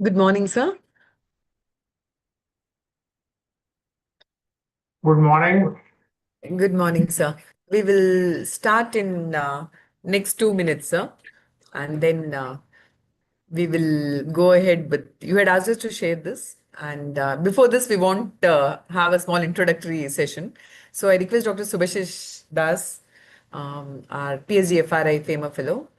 Good morning, sir. Good morning. Good morning, sir. We will start in next 2 minutes, sir, and then we will go ahead with. You had asked us to share this, and before this, we want have a small introductory session. So I request Dr. Subhashish Das, our PhD FRI FAIMER Fellow,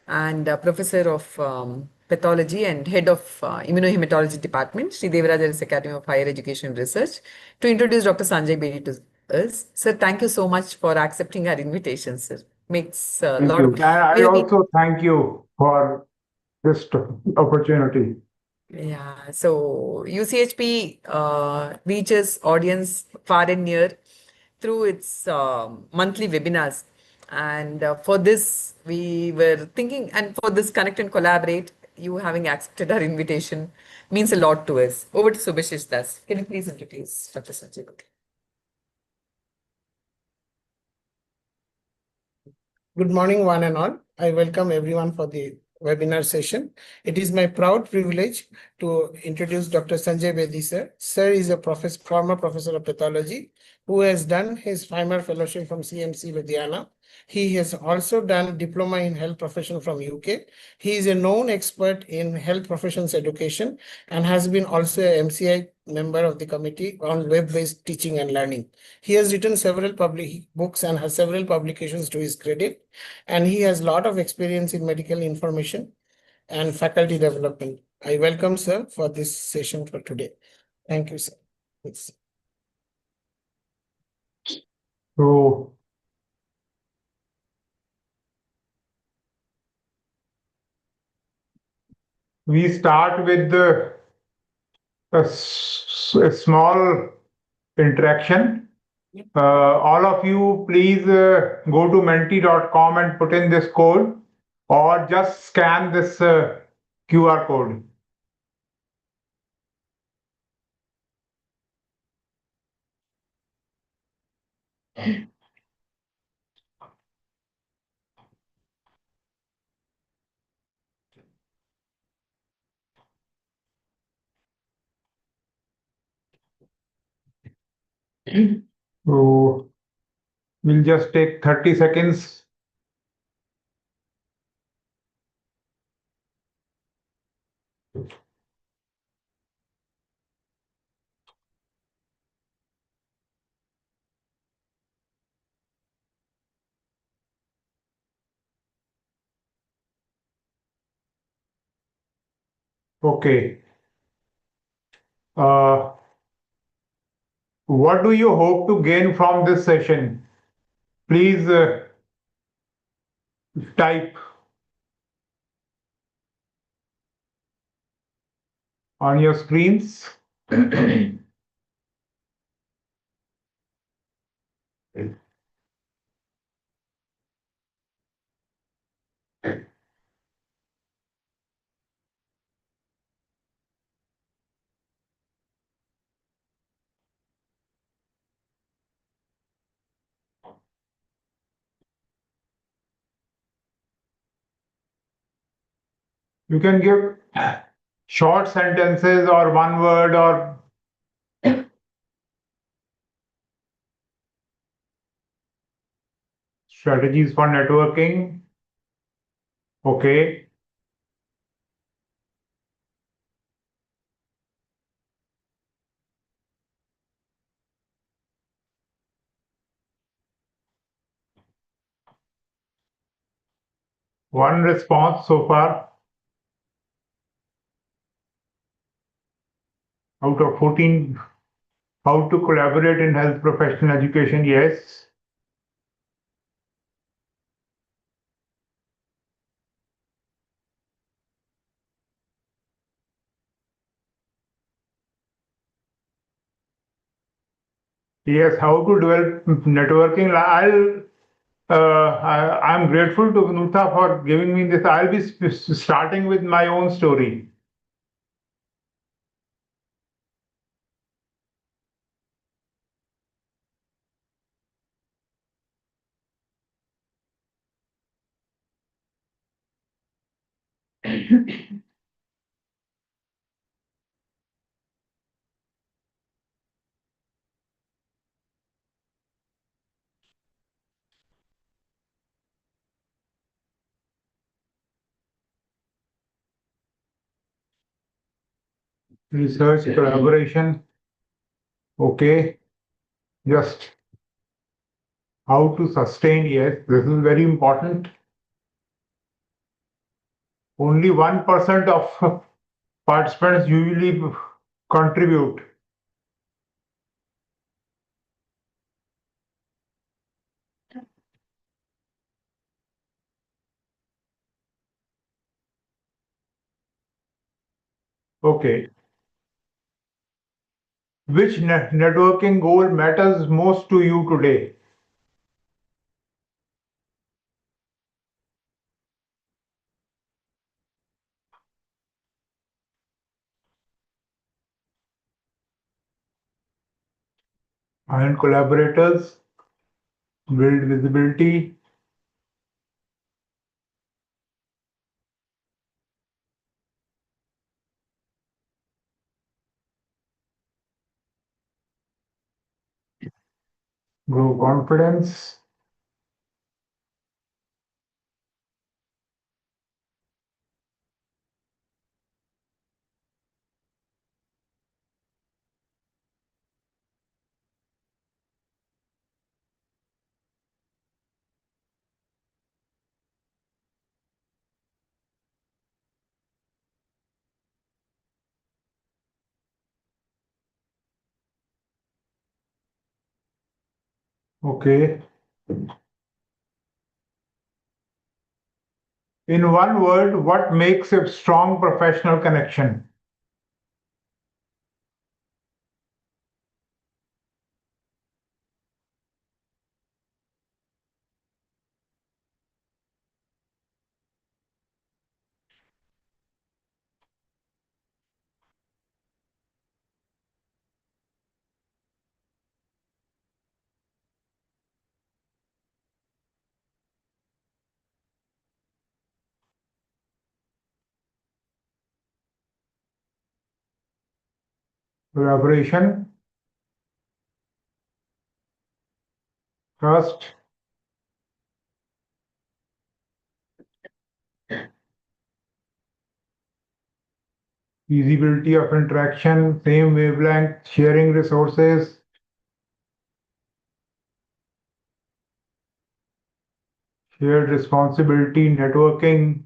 and Professor of Pathology and Head of Immunohematology Department, Sri Devaraja's Academy of Higher Education and Research, to introduce Dr. Sanjay Bedi to us. Sir, thank you so much for accepting our invitation, sir. Makes a Thank lot you. of. And We I have been. also thank you for this opportunity. Yeah, so UCHP reaches audience far and near through its monthly webinars. And for this, we were thinking, and for this Connect and Collaborate, you having accepted our invitation means a lot to us. Over to Subhashish Das. Can you please introduce Dr. Sanjay Bedi? Good morning, one and all. I welcome everyone for the webinar session. It is my proud privilege to introduce Dr. Sanjay Bedi, sir. Sir is a former professor of pathology who has done his FAIMER fellowship from CMC Ludhiana. He has also done diploma in health profession from UK. He is a known expert in health professions education and has been also a MCI member of the committee on web-based teaching and learning. He has written several public books and has several publications to his credit, and he has a lot of experience in medical information and faculty development. I welcome sir for this session for today. Thank you, sir. Yes. So we start with a small interaction. All of you, please go to menti.com and put in this code or just scan this QR code. So we'll just take 30 seconds. Okay. Uh, what do you hope to gain from this session? Please type on your screens. You can give short sentences or one word or strategies for networking. Okay. One response so far out of 14. How to collaborate in health professional education? Yes. Yes. How to develop networking? I'm grateful to Nutha for giving me this. I'll be starting with my own story. research collaboration. Okay, just how to sustain. Yes, this is very important. Only 1% of participants usually contribute. Okay. Which networking goal matters most to you today? Find collaborators, build visibility. Grow confidence. Okay. In one word, what makes a strong professional connection? Collaboration, trust, feasibility of interaction, same wavelength, sharing resources, shared responsibility, networking.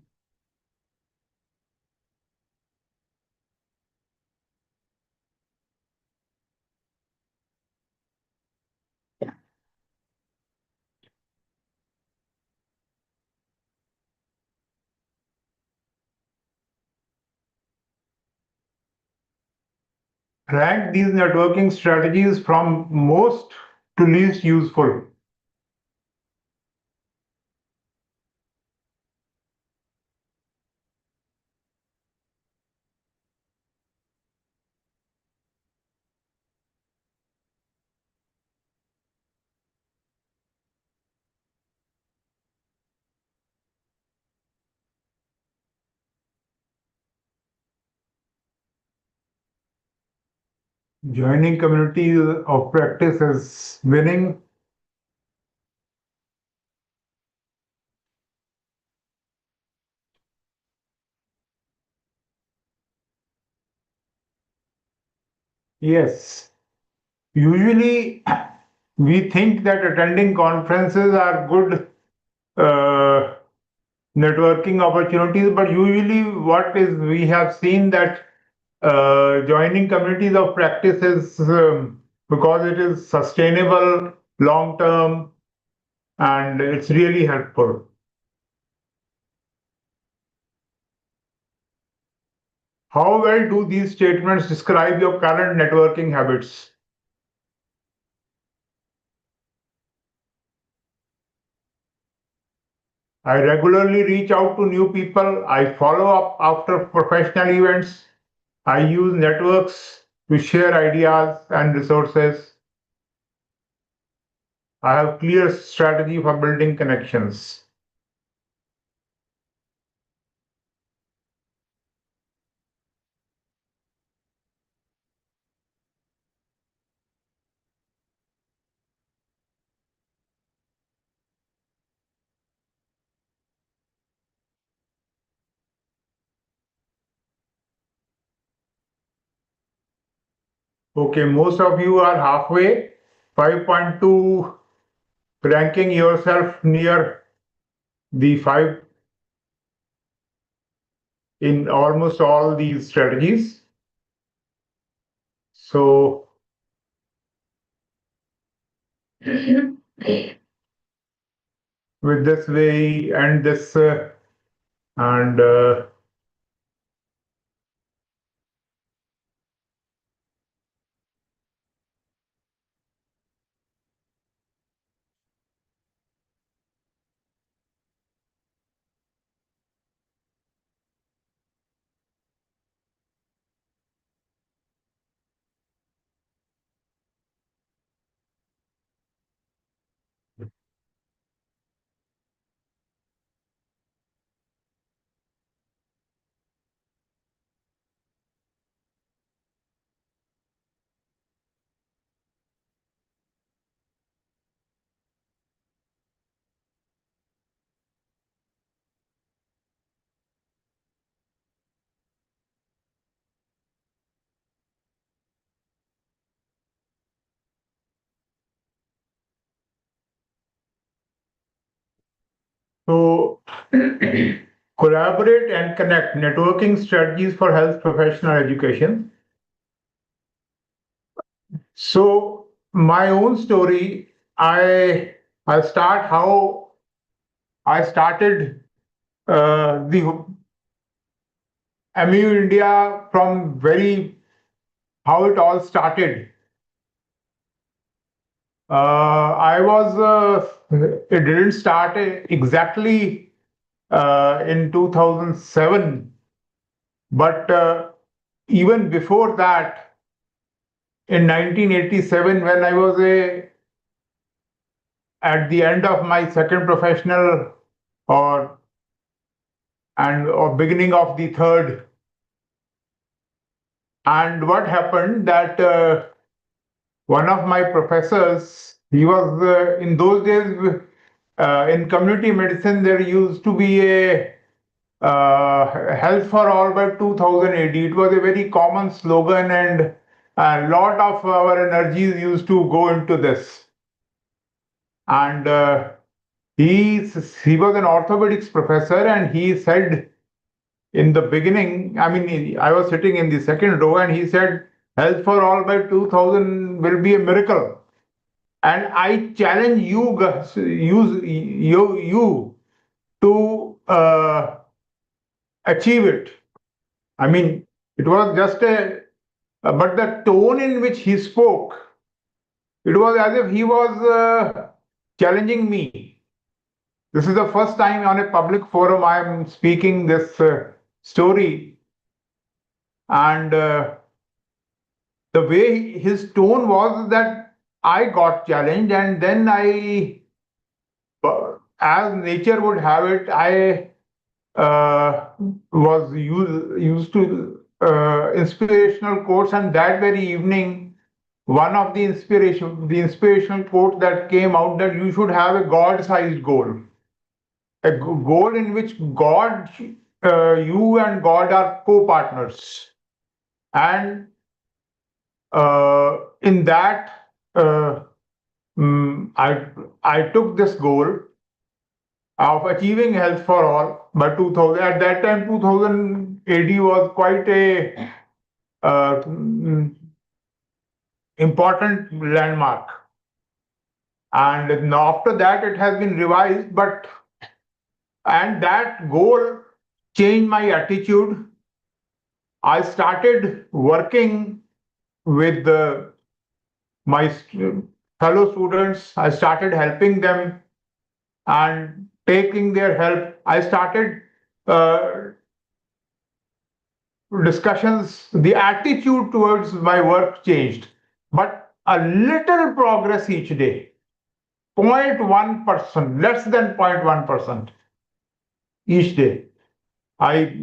Rank these networking strategies from most to least useful. Joining communities of practice is winning. Yes. Usually, we think that attending conferences are good uh, networking opportunities, but usually, what is we have seen that joining communities of practice is because it is sustainable, long term, and it's really helpful. How well do these statements describe your current networking habits? I regularly reach out to new people. I follow up after professional events. I use networks to share ideas and resources. I have clear strategy for building connections. Okay, most of you are halfway. 5.2, ranking yourself near the 5 in almost all these strategies. So with this we end this and so collaborate and connect networking strategies for health professional education. So my own story, I start how I started the MU India from very how it all started. I was it didn't start exactly in 2007, but even before that, in 1987, when I was at the end of my second professional or or beginning of the third. And what happened that one of my professors, he was in those days in community medicine, there used to be a health for all by 2000 AD. It was a very common slogan, and a lot of our energies used to go into this. And he was an orthopedics professor, and he said in the beginning, I mean, I was sitting in the second row, and he said, "Health for all by 2000 will be a miracle." And I challenge you guys, you to achieve it. I mean, it was just but the tone in which he spoke, it was as if he was challenging me. This is the first time on a public forum I am speaking this story, and the way his tone was that I got challenged, and then as nature would have it, I uh, was used to inspirational quotes, and that very evening, one of the inspirational quote that came out that you should have a God-sized goal, a goal in which God, you and God are co-partners, and in that. I took this goal of achieving health for all by 2000. At that time, 2000 AD was quite a important landmark, and after that it has been revised. But and that goal changed my attitude. I started working with my fellow students. I started helping them and taking their help. I started uh, discussions, the attitude towards my work changed, but a little progress each day, 0.1%, less than 0.1% each day. I,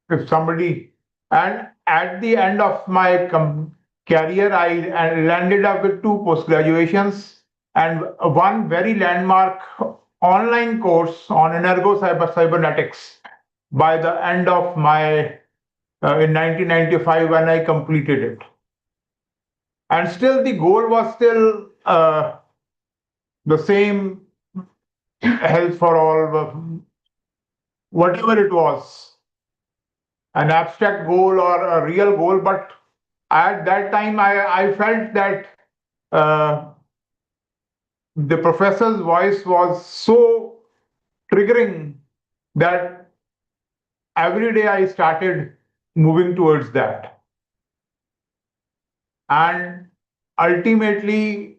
if somebody, and at the end of my career, I landed up with two post graduations and one very landmark online course on cybernetics by the end of my in 1995 when I completed it. And still the goal was still the same, health for all, whatever it was, an abstract goal or a real goal. But at that time, I felt that uh, the professor's voice was so triggering that every day I started moving towards that. And ultimately,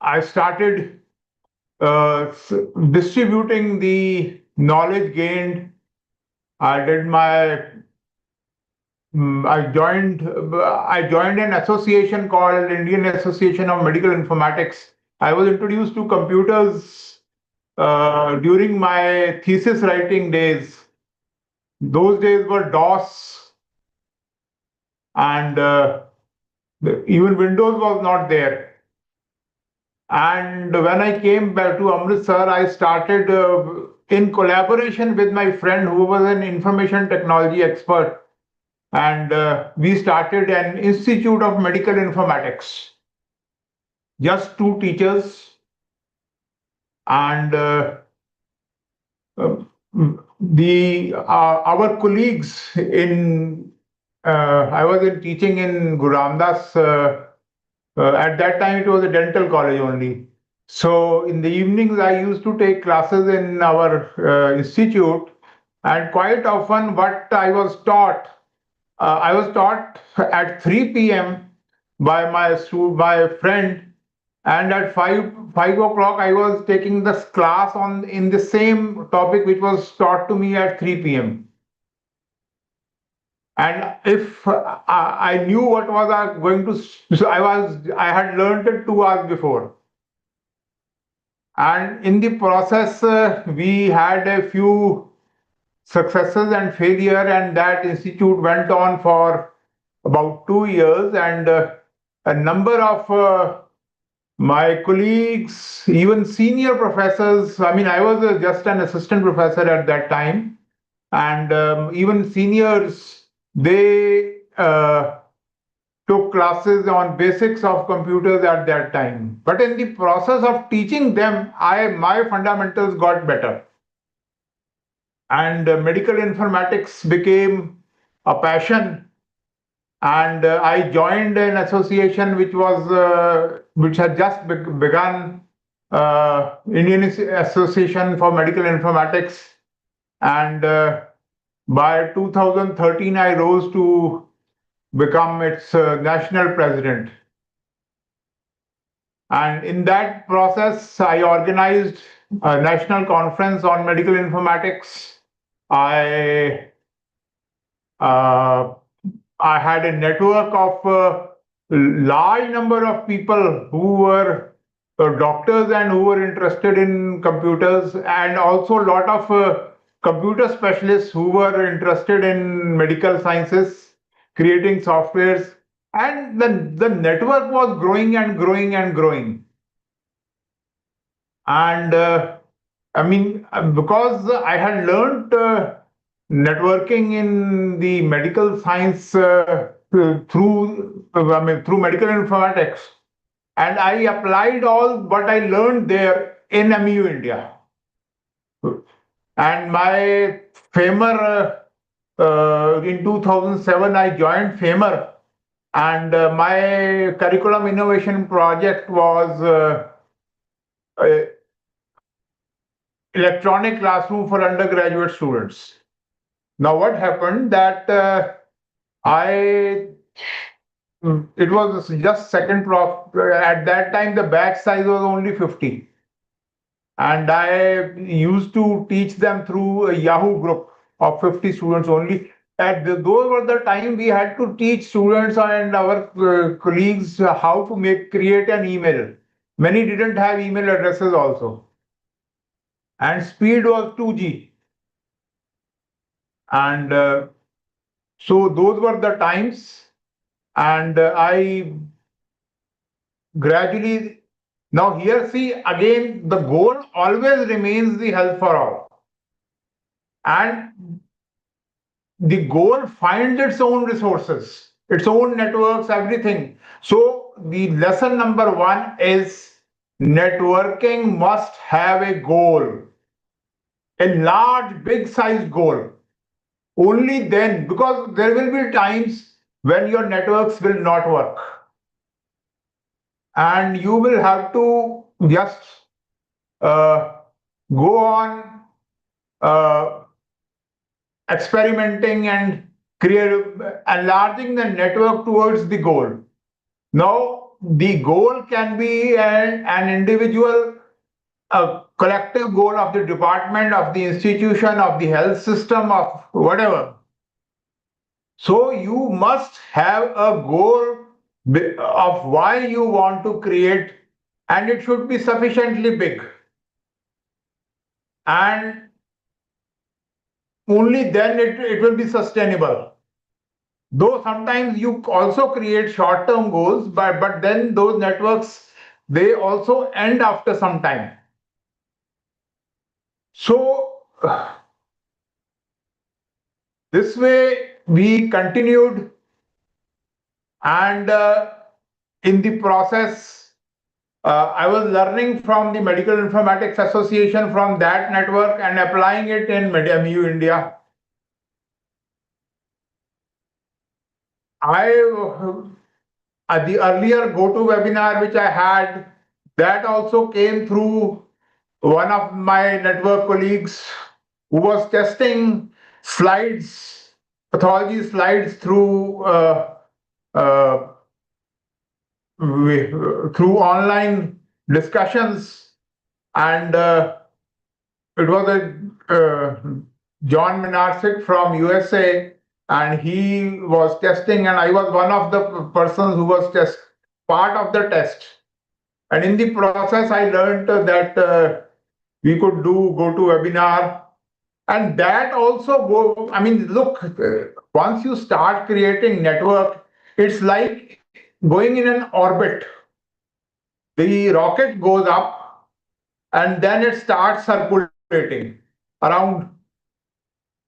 I started distributing the knowledge gained. I did my I joined an association called Indian Association of Medical Informatics. I was introduced to computers during my thesis writing days. Those days were DOS, and even Windows was not there. And when I came back to Amritsar, I started in collaboration with my friend who was an information technology expert. And we started an Institute of Medical Informatics, just two teachers. And uh, the our colleagues in I was teaching in Guru Ramdas. At that time, it was a dental college only. So in the evenings, I used to take classes in our institute, and quite often, what I was taught at 3 p.m. by by a friend, and at 5 o'clock, I was taking this class on in the same topic which was taught to me at 3 p.m. And if I knew what was I going to, so I had learned it 2 hours before. And in the process, we had a few successes and failure, and that institute went on for about 2 years. And a number of my colleagues, even senior professors, I mean, I was just an assistant professor at that time, and even seniors, they took classes on basics of computers at that time. But in the process of teaching them, my fundamentals got better. And medical informatics became a passion. And I joined an association which had just begun, Indian Association for Medical Informatics. And by 2013, I rose to become its national president. And in that process, I organized a national conference on medical informatics. I uh, I had a network of large number of people who were doctors and who were interested in computers, and also a lot of computer specialists who were interested in medical sciences, creating softwares, and the network was growing and growing and growing. And I mean, because I had learned networking in the medical science through medical informatics, and I applied all what I learned there in MEU India. And my FAIMER, in 2007, I joined FAIMER, and my curriculum innovation project was uh, electronic classroom for undergraduate students. Now, what happened that I it was just second prof. At that time, the batch size was only 50, and I used to teach them through a Yahoo group of 50 students only. Those were the time we had to teach students and our colleagues how to create an email. Many didn't have email addresses also, and speed was 2G. And so those were the times, and I gradually, now here see again, the goal always remains the health for all, and the goal finds its own resources. its own networks, everything. So the lesson number one is networking must have a goal, a large, big size goal. Only then, because there will be times when your networks will not work and you will have to just uh, go on uh, experimenting and create, enlarging the network towards the goal. Now, the goal can be an individual, a collective goal of the department, of the institution, of the health system, of whatever. So you must have a goal of why you want to create, and it should be sufficiently big. And only then it will be sustainable. Though sometimes you also create short-term goals, but then those networks, they also end after some time. So this way we continued, and in the process, I was learning from the Medical Informatics Association from that network and applying it in MU India. The earlier GoToWebinar which I had, that also came through one of my network colleagues who was testing slides, pathology slides uh, through online discussions, and it was a John Minarsik from USA, and he was testing, and I was one of the persons who was part of the test. And in the process, I learned that we could go to webinar, and that also go. I mean, look, once you start creating network, it's like going in an orbit. The rocket goes up, and then it starts circulating around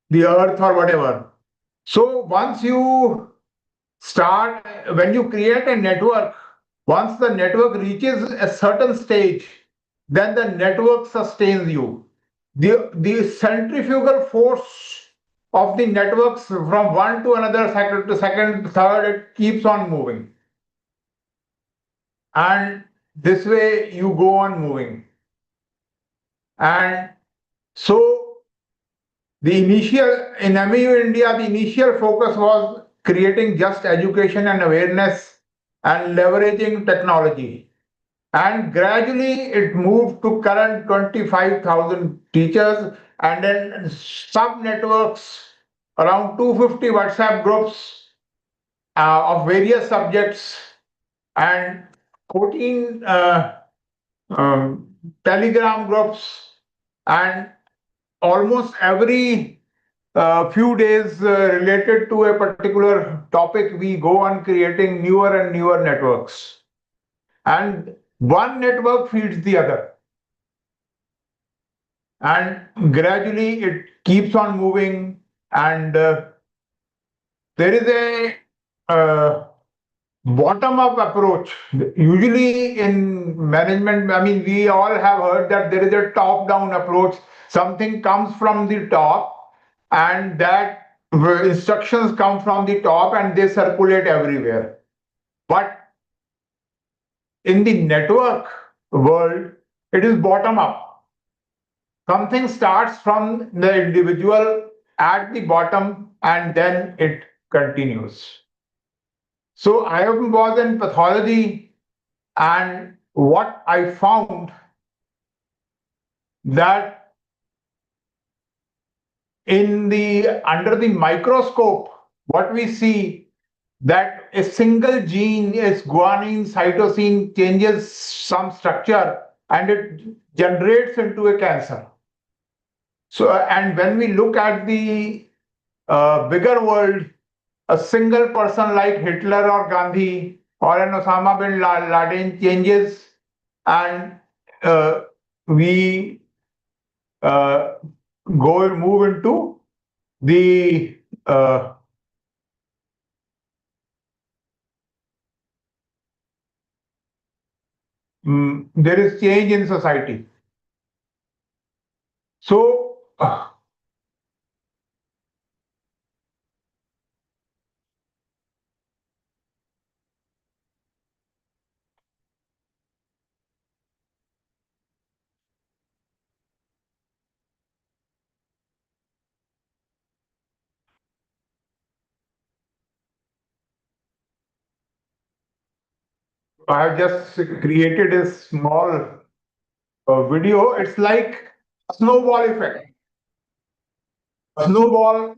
the earth or whatever. So once you start, when you create a network, once the network reaches a certain stage, then the network sustains you. The centrifugal force of the networks from one to another, second to second, third, it keeps on moving. And this way you go on moving. And so the initial, in MAU India, the initial focus was creating just education and awareness and leveraging technology. And gradually it moved to current 25,000 teachers, and then sub networks, around 250 WhatsApp groups of various subjects, and 14 Telegram groups, and almost every few days related to a particular topic, we go on creating newer and newer networks. And one network feeds the other. And gradually it keeps on moving. And there is a bottom-up approach. Usually in management, I mean, we all have heard that there is a top-down approach. Something comes from the top, and that instructions come from the top and they circulate everywhere. But in the network world, it is bottom-up. Something starts from the individual at the bottom and then it continues. So I was in pathology, and what I found that in the under the microscope, what we see that a single gene is guanine cytosine changes some structure and it generates into a cancer. So, and when we look at the bigger world, a single person like Hitler or Gandhi or an Osama bin Laden changes, and we uh, move into the there is change in society. So, I have just created a small video. It's like a snowball effect. A snowball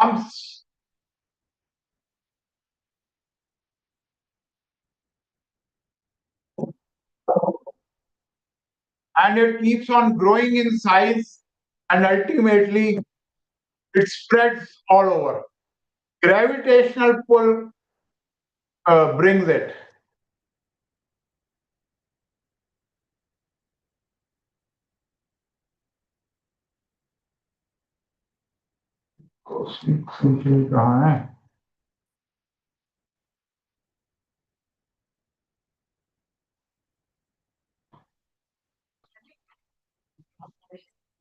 comes and it keeps on growing in size, and ultimately it spreads all over. Gravitational pull brings it. कहाँ है?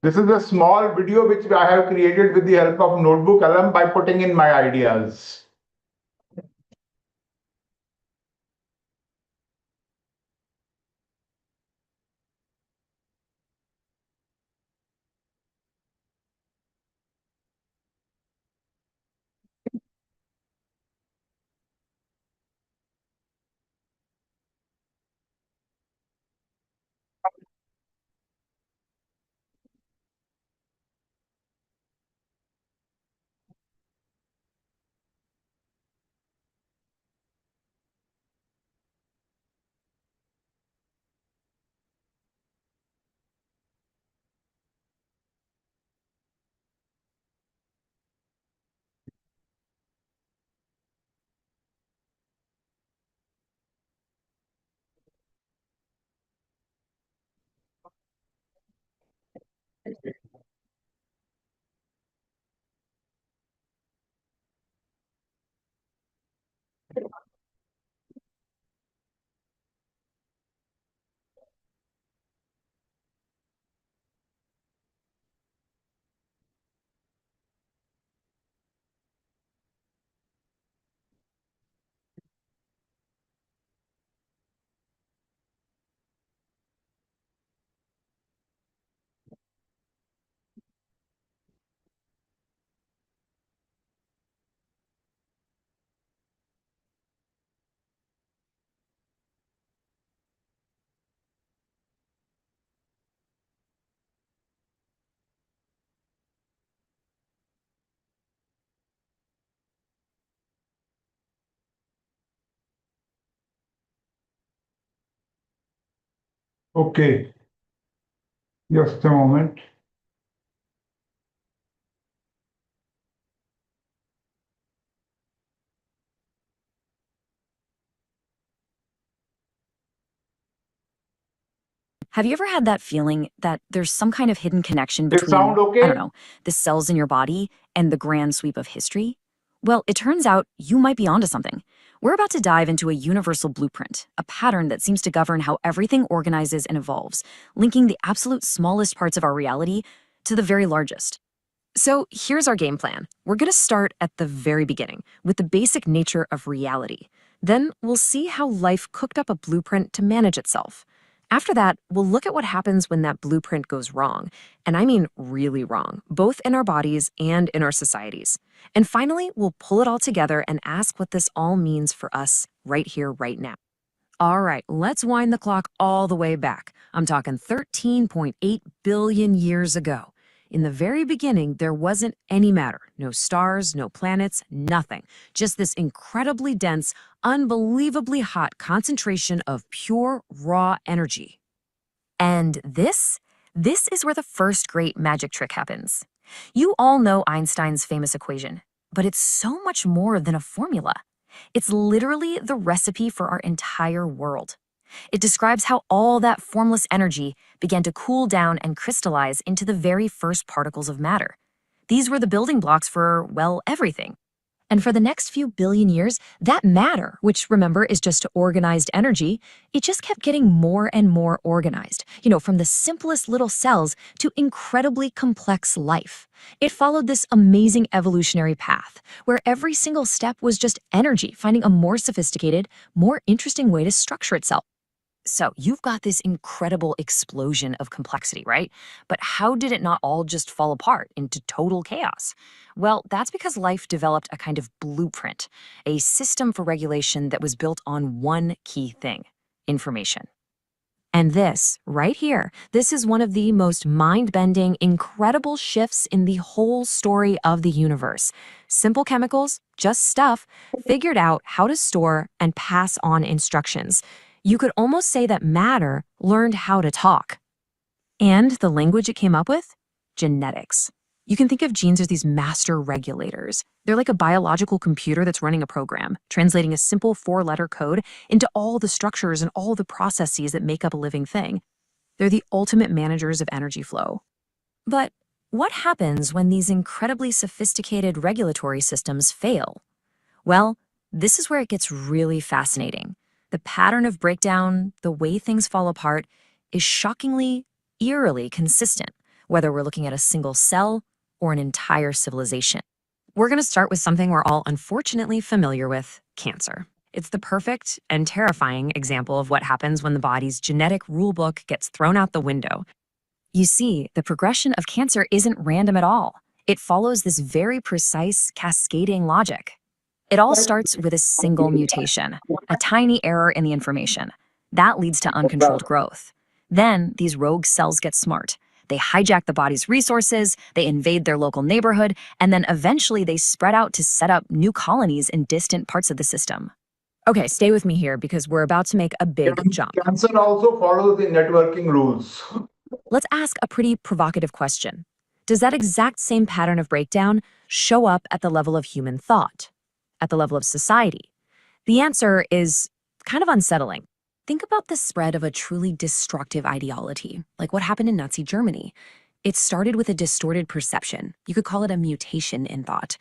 This is a small video which I have created with the help of Notebook LM by putting in my ideas. Okay, just a moment. Have you ever had that feeling that there's some kind of hidden connection It between, sound okay? I don't know, the cells in your body and the grand sweep of history? Well, it turns out you might be onto something. We're about to dive into a universal blueprint, a pattern that seems to govern how everything organizes and evolves, linking the absolute smallest parts of our reality to the very largest. So here's our game plan. We're going to start at the very beginning with the basic nature of reality. Then we'll see how life cooked up a blueprint to manage itself. After that, we'll look at what happens when that blueprint goes wrong. And I mean really wrong, both in our bodies and in our societies. And finally, we'll pull it all together and ask what this all means for us right here, right now. All right, let's wind the clock all the way back. I'm talking 13.8 billion years ago. In the very beginning, there wasn't any matter. No stars, no planets, nothing. Just this incredibly dense, unbelievably hot concentration of pure, raw energy. And this is where the first great magic trick happens. You all know Einstein's famous equation, but it's so much more than a formula. It's literally the recipe for our entire world. It describes how all that formless energy began to cool down and crystallize into the very first particles of matter. These were the building blocks for, well, everything. And for the next few billion years, that matter, which remember is just organized energy, it just kept getting more and more organized, from the simplest little cells to incredibly complex life. It followed this amazing evolutionary path, where every single step was just energy finding a more sophisticated, more interesting way to structure itself. So you've got this incredible explosion of complexity, right? But how did it not all just fall apart into total chaos? Well, that's because life developed a kind of blueprint, a system for regulation that was built on one key thing: information. And this, right here, this is one of the most mind-bending, incredible shifts in the whole story of the universe. Simple chemicals, just stuff, figured out how to store and pass on instructions. You could almost say that matter learned how to talk. And the language it came up with? Genetics. You can think of genes as these master regulators. They're like a biological computer that's running a program, translating a simple 4-letter code into all the structures and all the processes that make up a living thing. They're the ultimate managers of energy flow. But what happens when these incredibly sophisticated regulatory systems fail? Well, this is where it gets really fascinating. The pattern of breakdown, the way things fall apart, is shockingly, eerily consistent, whether we're looking at a single cell or an entire civilization. We're going to start with something we're all unfortunately familiar with: cancer. It's the perfect and terrifying example of what happens when the body's genetic rulebook gets thrown out the window. You see, the progression of cancer isn't random at all. It follows this very precise, cascading logic. It all starts with a single mutation, a tiny error in the information. That leads to uncontrolled growth. Then these rogue cells get smart. They hijack the body's resources, they invade their local neighborhood, and then eventually they spread out to set up new colonies in distant parts of the system. Okay, stay with me here because we're about to make a big jump. Cancer also follows the networking rules. Let's ask a pretty provocative question. Does that exact same pattern of breakdown show up at the level of human thought? At the level of society? The answer is kind of unsettling. Think about the spread of a truly destructive ideology, like what happened in Nazi Germany. It started with a distorted perception. You could call it a mutation in thought.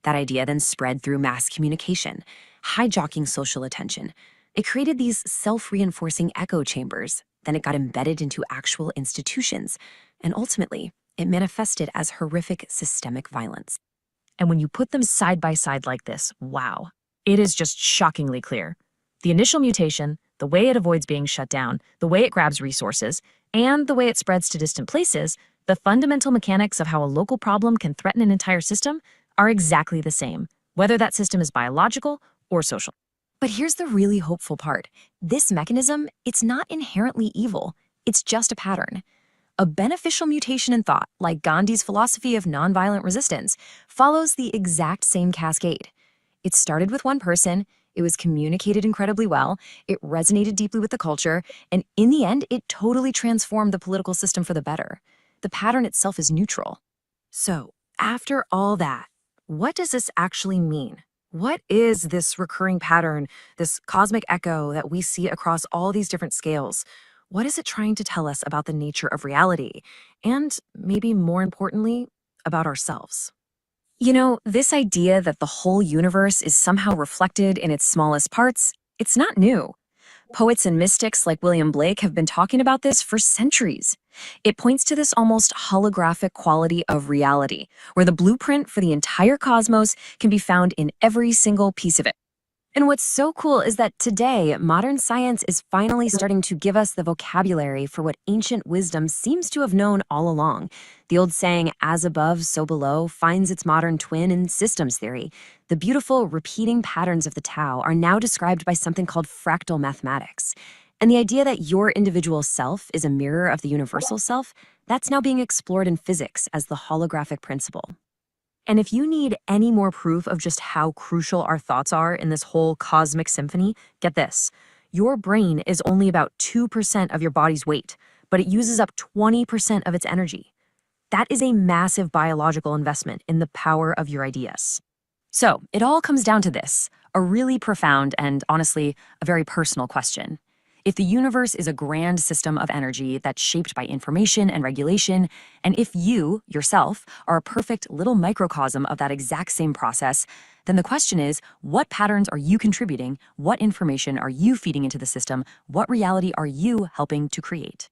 That idea then spread through mass communication, hijacking social attention. It created these self-reinforcing echo chambers. Then it got embedded into actual institutions. And ultimately, it manifested as horrific systemic violence. And when you put them side by side like this, wow, it is just shockingly clear. The initial mutation, the way it avoids being shut down, the way it grabs resources, and the way it spreads to distant places, the fundamental mechanics of how a local problem can threaten an entire system are exactly the same, whether that system is biological or social. But here's the really hopeful part. This mechanism, it's not inherently evil. It's just a pattern. A beneficial mutation in thought, like Gandhi's philosophy of nonviolent resistance, follows the exact same cascade. It started with one person, it was communicated incredibly well, it resonated deeply with the culture, and in the end, it totally transformed the political system for the better. The pattern itself is neutral. So, after all that, what does this actually mean? What is this recurring pattern, this cosmic echo that we see across all these different scales? What is it trying to tell us about the nature of reality? And maybe more importantly, about ourselves? This idea that the whole universe is somehow reflected in its smallest parts, it's not new. Poets and mystics like William Blake have been talking about this for centuries. It points to this almost holographic quality of reality, where the blueprint for the entire cosmos can be found in every single piece of it. And what's so cool is that today, modern science is finally starting to give us the vocabulary for what ancient wisdom seems to have known all along. The old saying, as above, so below, finds its modern twin in systems theory. The beautiful, repeating patterns of the Tao are now described by something called fractal mathematics. And the idea that your individual self is a mirror of the universal self, that's now being explored in physics as the holographic principle. And if you need any more proof of just how crucial our thoughts are in this whole cosmic symphony, get this. Your brain is only about 2% of your body's weight, but it uses up 20% of its energy. That is a massive biological investment in the power of your ideas. So it all comes down to this, a really profound and honestly, a very personal question. If the universe is a grand system of energy that's shaped by information and regulation, and if you, yourself, are a perfect little microcosm of that exact same process, then the question is, what patterns are you contributing? What information are you feeding into the system? What reality are you helping to create?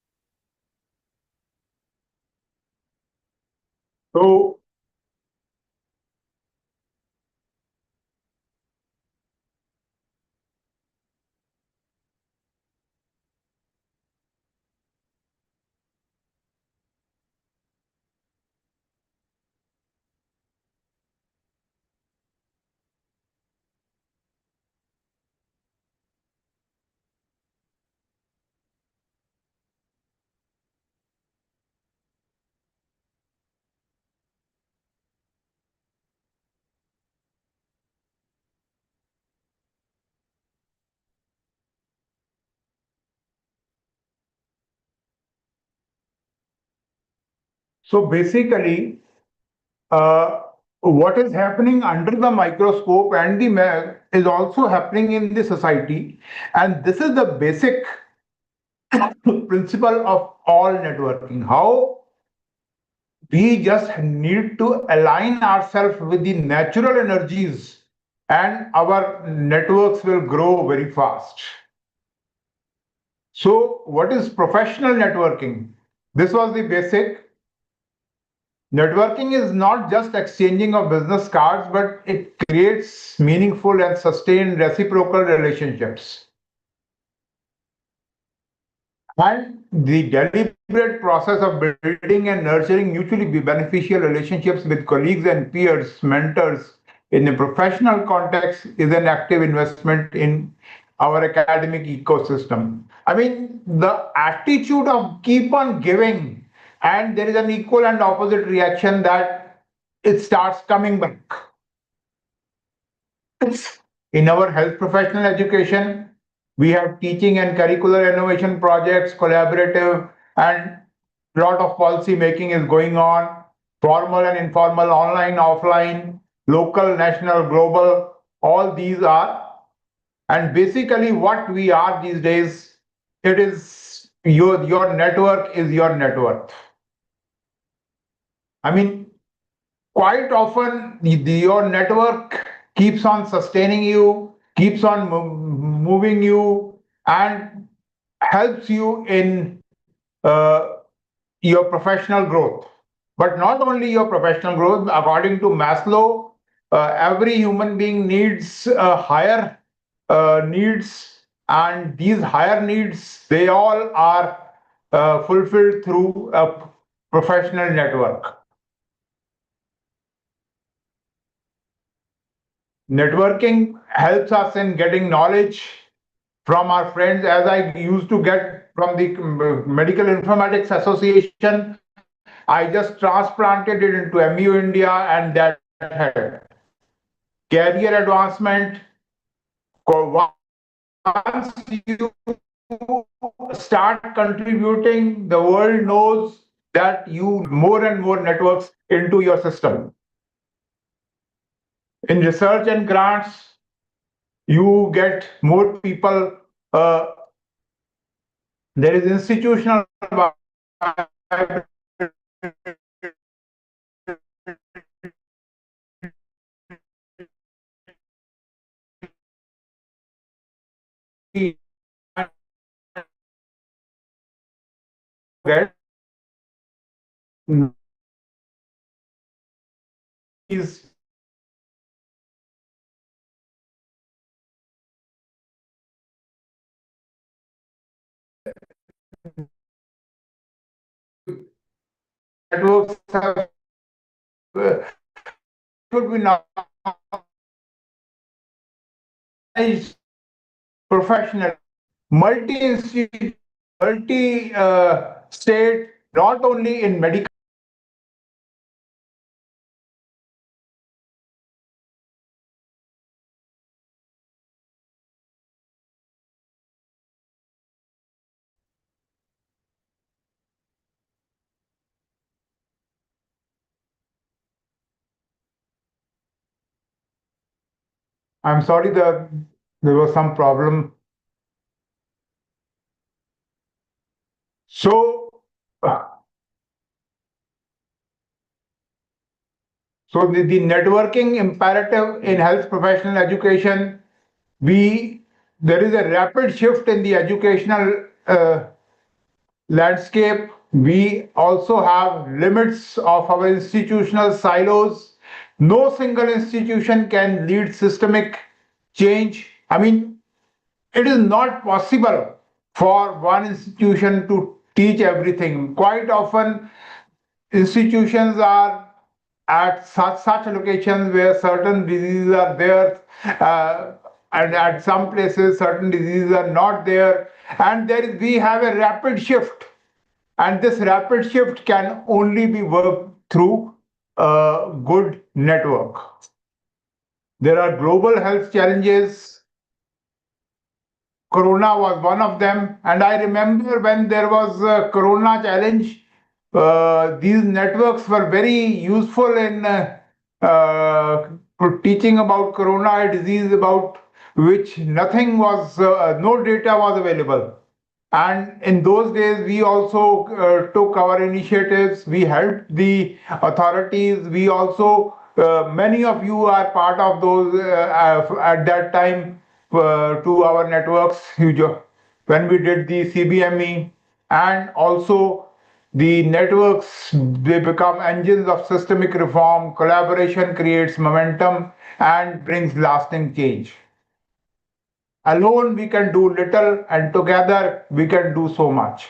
So So basically, what is happening under the microscope and the is also happening in the society, and this is the basic principle of all networking. How we just need to align ourselves with the natural energies, and our networks will grow very fast. So, what is professional networking? This was the basic. Networking is not just exchanging of business cards, but it creates meaningful and sustained reciprocal relationships. And the deliberate process of building and nurturing mutually beneficial relationships with colleagues and peers, mentors in a professional context is an active investment in our academic ecosystem. I mean, the attitude of keep on giving, and there is an equal and opposite reaction that it starts coming back. In our health professional education, we have teaching and curricular innovation projects, collaborative, and lot of policy making is going on, formal and informal, online, offline, local, national, global, all these are. And basically what we are these days, it is your network is your net worth. I mean, quite often your network keeps on sustaining you, keeps on moving you, and helps you in uh, your professional growth. But not only your professional growth, according to Maslow, every human being needs higher needs, and these higher needs, they all are fulfilled through a professional network. Networking helps us in getting knowledge from our friends, as I used to get from the Medical Informatics Association. I just transplanted it into MU India, and that had career advancement. Once you start contributing, the world knows that you more and more networks into your system. In research and grants, you get more people. There is institutional get is networks have, should be now managed professional, multi-institute, multi-state, not only in medical. I'm sorry, there was some problem. So, the networking imperative in health professional education, there is a rapid shift in the educational landscape. We also have limits of our institutional silos. No single institution can lead systemic change. I mean, it is not possible for one institution to teach everything. Quite often, institutions are at such locations where certain diseases are there, and at some places certain diseases are not there, and we have a rapid shift, and this rapid shift can only be worked through a good network. There are global health challenges. Corona was one of them, and I remember when there was a Corona challenge, these networks were very useful in uh, teaching about Corona, a disease about which no data was available. And in those days, we also took our initiatives. We helped the authorities. We also, many of you are part of those at that time to our networks. When we did the CBME, and also the networks, they become engines of systemic reform. Collaboration creates momentum and brings lasting change. Alone we can do little, and together we can do so much.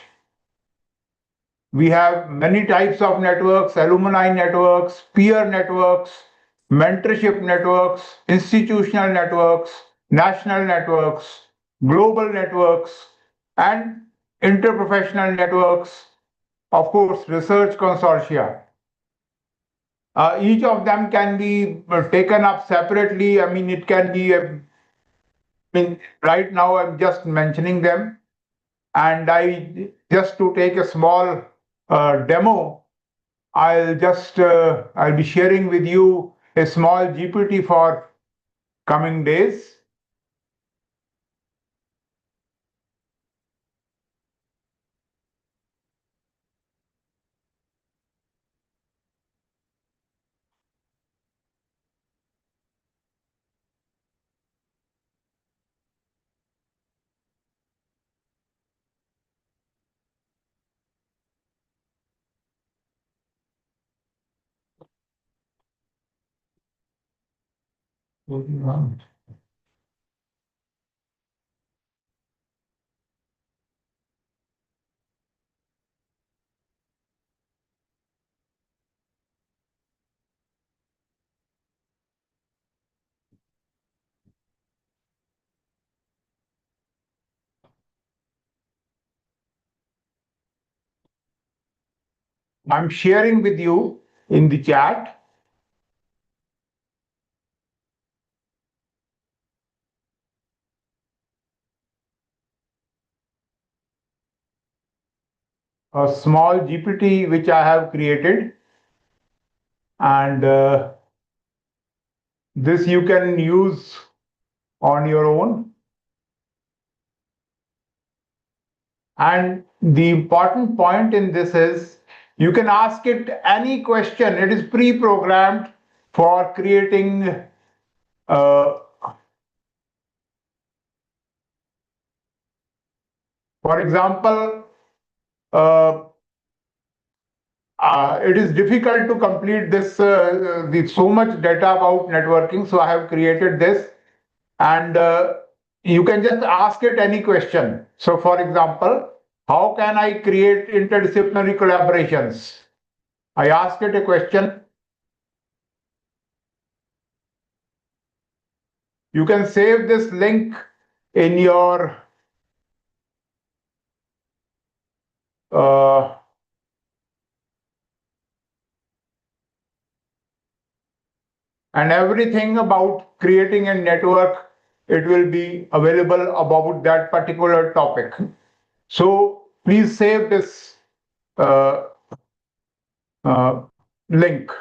We have many types of networks: alumni networks, peer networks, mentorship networks, institutional networks, national networks, global networks, and interprofessional networks, of course, research consortia. Each of them can be taken up separately. I mean, it can be right now I'm just mentioning them, and just to take a small demo, I'll be sharing with you a small GPT for coming days. I'm sharing with you in the chat a small GPT which I have created, and this you can use on your own. And the important point in this is you can ask it any question. It is pre-programmed for creating for example, uh, it is difficult to complete this so much data about networking, so I have created this, and you can just ask it any question. So for example, how can I create interdisciplinary collaborations? I ask it a question. You can save this link in your uh, and everything about creating a network, it will be available about that particular topic. So please save this uh, uh, link.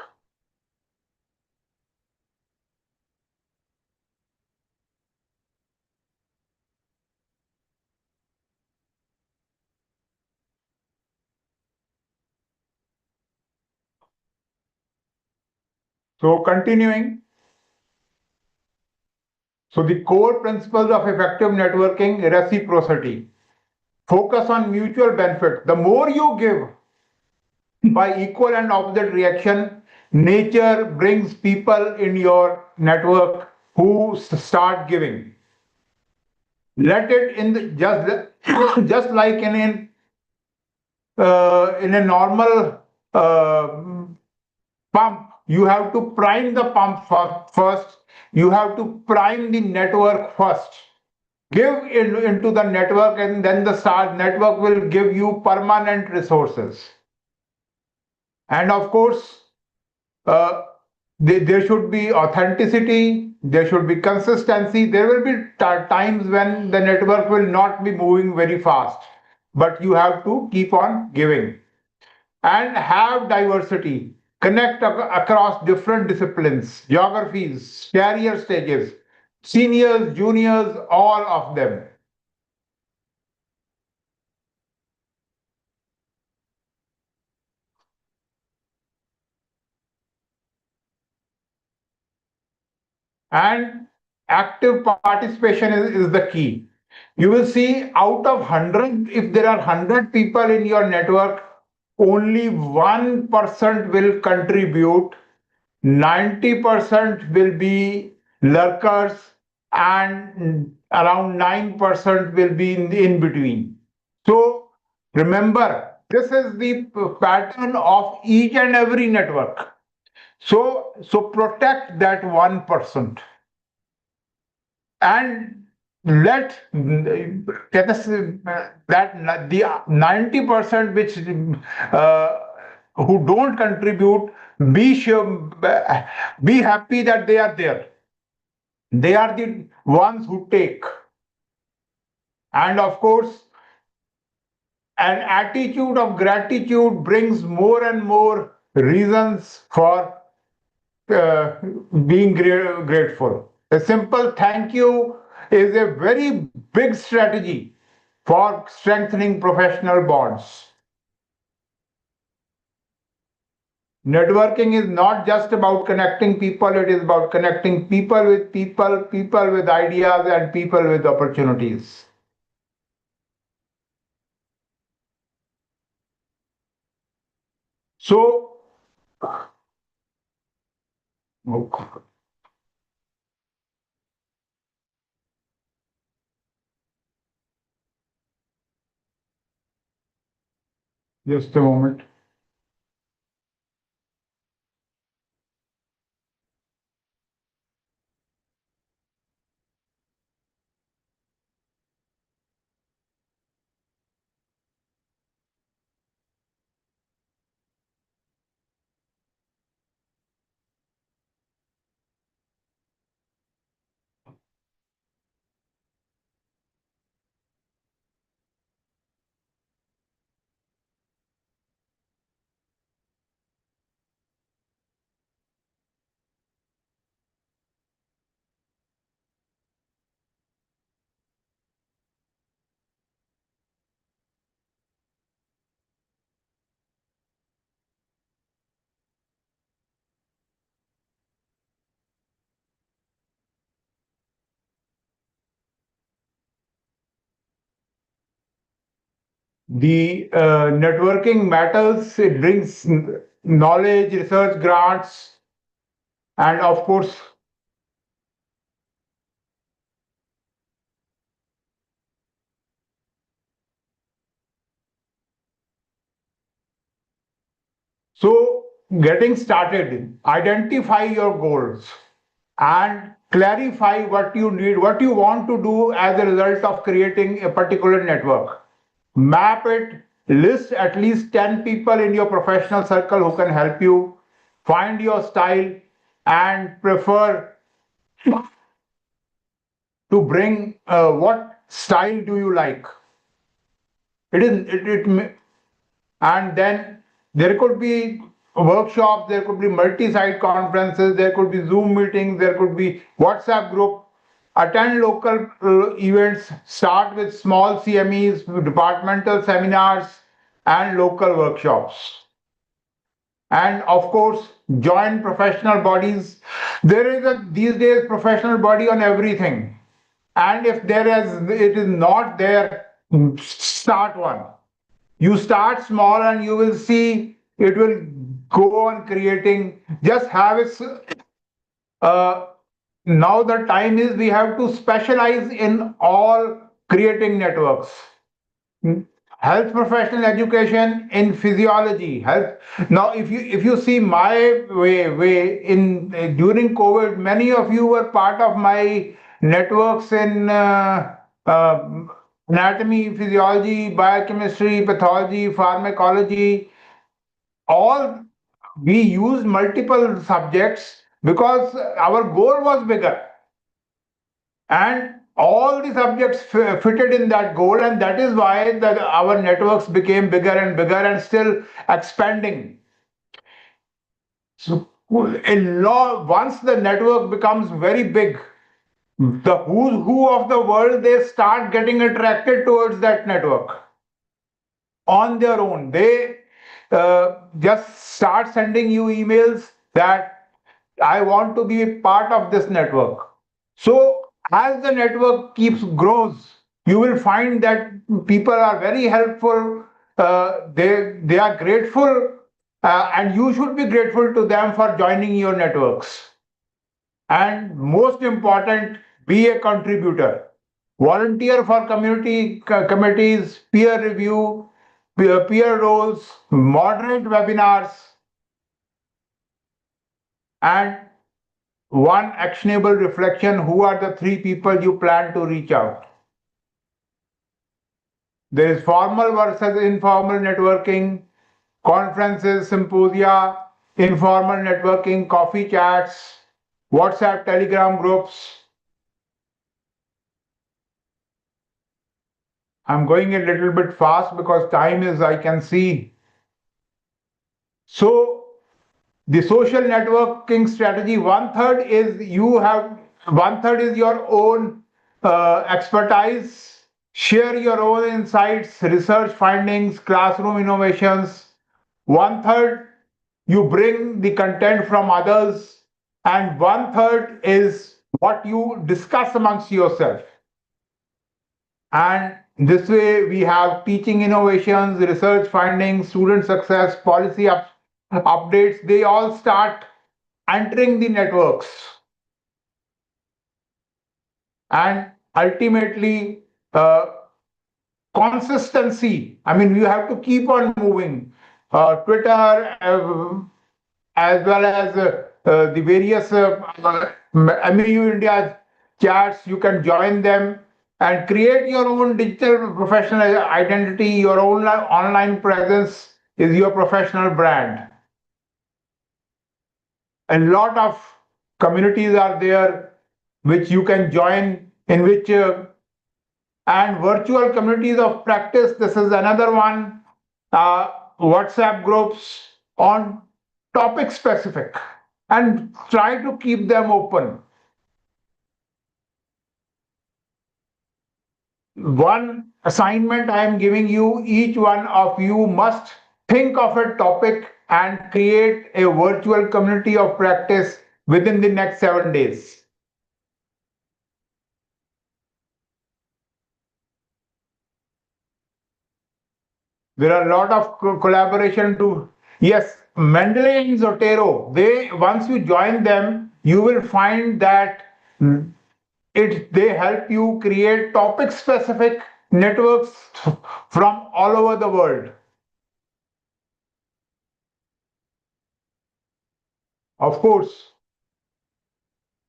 So continuing. So the core principles of effective networking, reciprocity. Focus on mutual benefit. The more you give by equal and opposite reaction, nature brings people in your network who start giving. Let it in the, just like in a normal pump, you have to prime the pump first. You have to prime the network first. Give into the network, and then the network will give you permanent resources. And of course, uh, there should be authenticity, there should be consistency. There will be times when the network will not be moving very fast, but you have to keep on giving. And have diversity. Connect across different disciplines, geographies, career stages, seniors, juniors, all of them. And active participation is the key. You will see out of 100, if there are 100 people in your network, only 1% will contribute, 90% will be lurkers, and around 9% will be in between. So remember, this is the pattern of each and every network. So protect that 1% and let that the 90% which who don't contribute, be sure, be happy that they are there. They are the ones who take. And of course, an attitude of gratitude brings more and more reasons for being grateful. A simple thank you is a very big strategy for strengthening professional bonds. Networking is not just about connecting people, it is about connecting people with people, people with ideas, and people with opportunities. So, okay. Just a moment. The networking matters, it brings knowledge, research grants, and of course, so getting started, identify your goals and clarify what you need, what you want to do as a result of creating a particular network. Map it, list at least 10 people in your professional circle who can help you, find your style, and prefer to bring what style do you like. And then there could be workshops, there could be multi-site conferences, there could be Zoom meetings, there could be WhatsApp group. Attend local events, start with small CMEs, departmental seminars, and local workshops. And of course, join professional bodies. There is these days professional body on everything. And if it is not there, start one. You start small and you will see it will go on creating. Just have it. Now the time is we have to specialize in all creating networks. Health professional education in physiology. Health. Now, if you see my way in during COVID, many of you were part of my networks in anatomy, physiology, biochemistry, pathology, pharmacology. All we used multiple subjects because our goal was bigger, and all the subjects fitted in that goal, and that is why our networks became bigger and still expanding. So once the network becomes very big, the who's who of the world, they start getting attracted towards that network on their own. They just start sending you emails that I want to be a part of this network. So as the network keeps grows, you will find that people are very helpful. They are grateful, and you should be grateful to them for joining your networks. And most important, be a contributor. Volunteer for community committees, peer review, peer roles, moderate webinars, and one actionable reflection: who are the three people you plan to reach out? There is formal versus informal networking, conferences, symposia, informal networking, coffee chats, WhatsApp, Telegram groups. I'm going a little bit fast because time is, I can see. So the social networking strategy, one third is your own expertise. Share your own insights, research findings, classroom innovations. One third, you bring the content from others, and one third is what you discuss amongst yourself. And this way, we have teaching innovations, research findings, student success, policy updates. They all start entering the networks. And ultimately, consistency. I mean, you have to keep on moving. Twitter, as well as the various MEU India chats, you can join them and create your own digital professional identity. Your own online presence is your professional brand. A lot of communities are there which you can join, in which and virtual communities of practice. This is another one. WhatsApp groups on topic specific, and try to keep them open. One assignment I am giving you: each one of you must think of a topic and create a virtual community of practice within the next 7 days. There are a lot of collaboration to. Yes, Mendeley and Zotero, once you join them, you will find that they help you create topic specific networks from all over the world. Of course,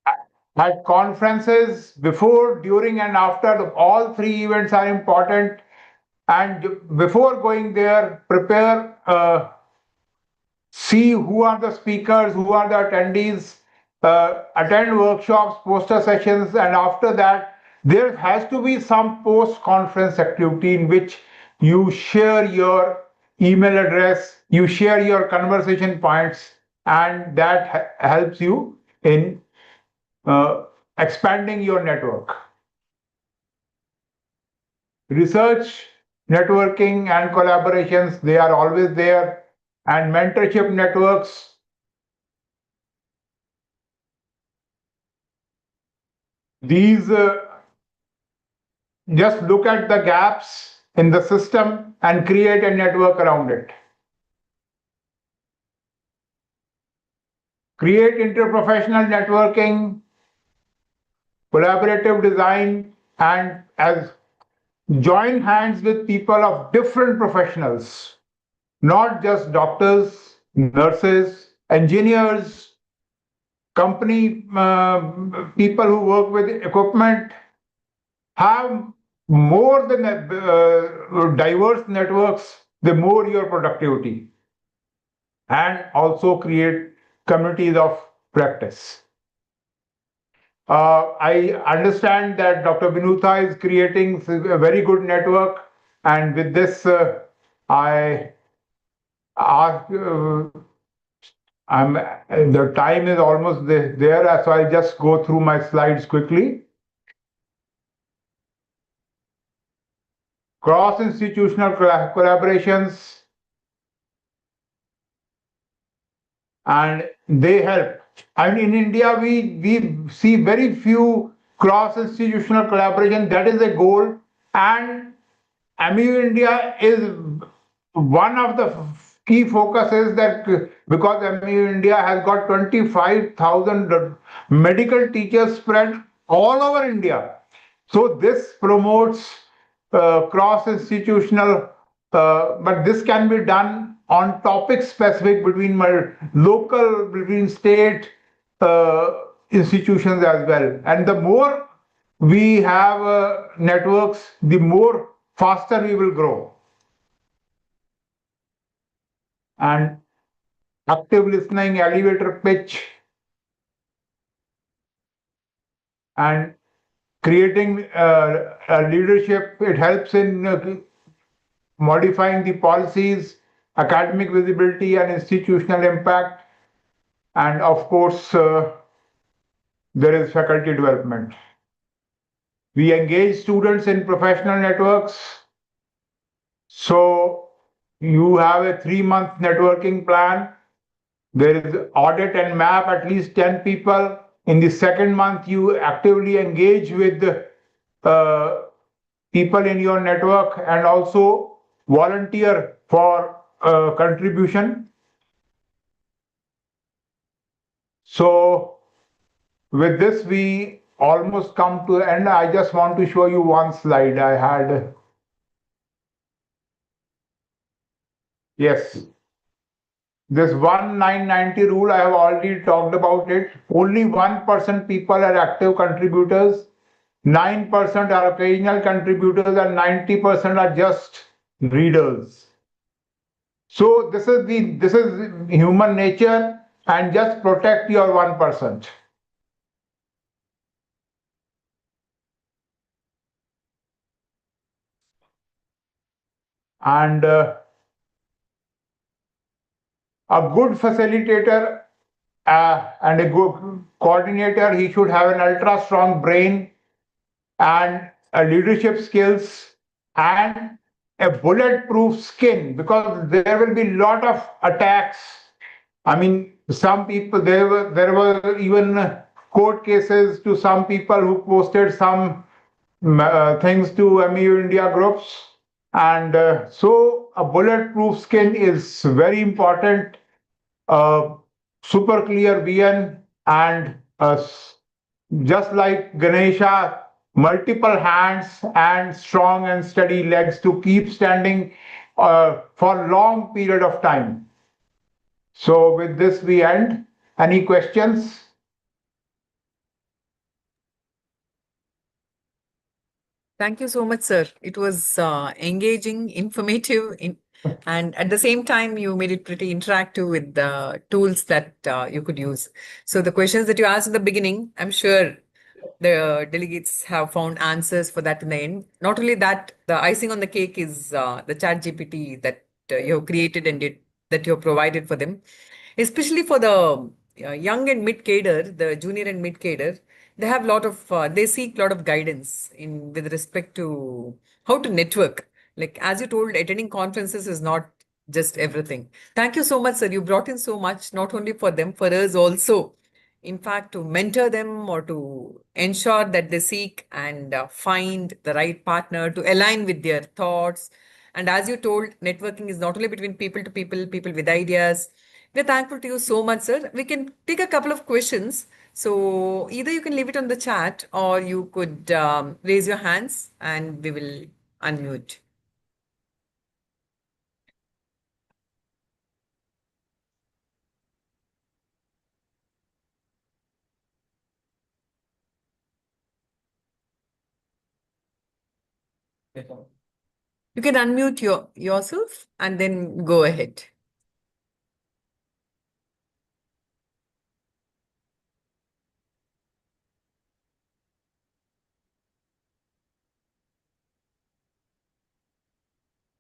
at conferences, before, during, and after, all three events are important. And before going there, prepare, see who are the speakers, who are the attendees, attend workshops, poster sessions, and after that, there has to be some post-conference activity in which you share your email address, you share your conversation points, and that helps you in expanding your network. Research, networking, and collaborations, they are always there, and mentorship networks. These just look at the gaps in the system and create a network around it. Create interprofessional networking, collaborative design, and as join hands with people of different professionals, not just doctors, nurses, engineers, company people who work with equipment. Have more than diverse networks, the more your productivity, and also create communities of practice. I understand that Dr. Vinutha is creating a very good network, and with this, I ask. The time is almost there, so I'll just go through my slides quickly. Cross-institutional collaborations, and they help. I mean, in India, we see very few cross-institutional collaboration. That is a goal, and MU India is one of the key focuses that because MU India has got 25,000 medical teachers spread all over India. So this promotes cross-institutional, but this can be done on topic specific between my local, between state institutions as well. And the more we have networks, the more faster we will grow. And active listening, elevator pitch, and creating leadership. It helps in modifying the policies, academic visibility, and institutional impact. And of course, there is faculty development. We engage students in professional networks. So you have a 3-month networking plan. There is audit and map at least 10 people. In the second month, you actively engage with people in your network and also volunteer for contribution. So with this, we almost come to the end. I just want to show you one slide I had. Yes. This 1-9-90 rule, I have already talked about it. Only 1% people are active contributors, 9% are occasional contributors, and 90% are just readers. So this is human nature, and just protect your 1%. And a good facilitator and a good coordinator, he should have an ultra strong brain and leadership skills and a bulletproof skin, because there will be a lot of attacks. I mean, some people, there were even court cases to some people who posted some things to MU India groups. And so a bulletproof skin is very important. Super clear vision, and just like Ganesha, multiple hands and strong and steady legs to keep standing for long period of time. So with this we end. Any questions? Thank you so much, sir. It was engaging, informative, and at the same time, you made it pretty interactive with the tools that you could use. So the questions that you asked in the beginning, I'm sure the delegates have found answers for that in the end. Not only that, the icing on the cake is the chat GPT that you have created and that you have provided for them, especially for the young and mid cadre, the junior and mid cadre. They have they seek a lot of guidance in with respect to how to network. Like as you told, attending conferences is not just everything. Thank you so much, sir. You brought in so much, not only for them, for us also. in fact, to mentor them or to ensure that they seek and find the right partner to align with their thoughts. And as you told, networking is not only between people to people, people with ideas. We're thankful to you so much, sir. We can take a couple of questions. So either you can leave it on the chat or you could raise your hands and we will unmute. You can unmute yourself and then go ahead.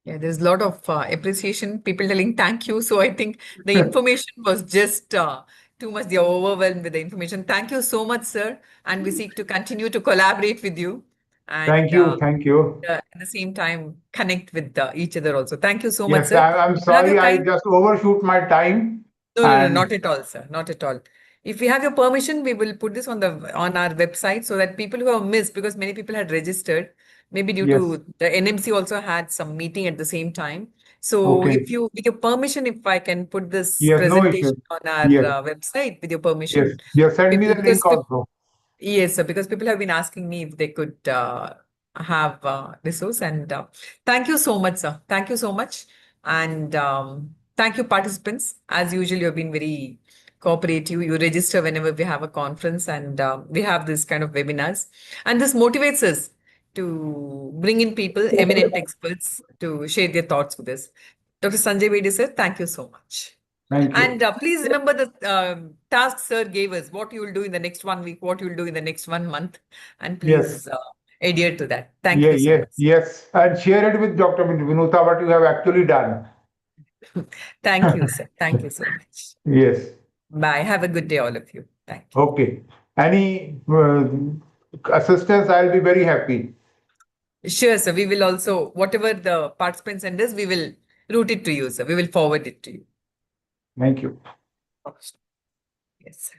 Yeah, there's a lot of appreciation, people telling thank you. So I think the information was just too much. They're overwhelmed with the information. Thank you so much, sir. And we seek to continue to collaborate with you and Thank you. at the same time connect with each other also. Thank you so much, Yes, sir. I'm You have your sorry, I kind. just overshoot my time. No, And not at all, sir. Not at all. If we have your permission, we will put this on our website so that people who have missed, because many people had registered, maybe due yes, to the NMC also had some meeting at the same time. So okay. if you, with your permission, if I can put this Yes, no issue. presentation on our Yes, website with your yes. permission, Yes, send me the because link also. yes, sir, because people have been asking me if they could have resource. And thank you so much, sir. Thank you so much. And thank you, participants. As usual, you've been very cooperative. You register whenever we have a conference and we have this kind of webinars. And this motivates us to bring in people, eminent experts, to share their thoughts with us. Dr. Sanjay Bedi, sir, thank you so much. Thank you. And please remember the task sir gave us, what you will do in the next 1 week, what you will do in the next 1 month, and Yes, please adhere to that. Thank you so much. yes. And share it with Dr. Vinuta what you have actually done. Thank you, sir. Thank you so much. Yes. Bye. Have a good day, all of you. Thank you. Okay. Any assistance, I'll be very happy. Sure, sir. We will also, whatever the participants send us, we will route it to you, sir. We will forward it to you. Thank you. Yes, sir.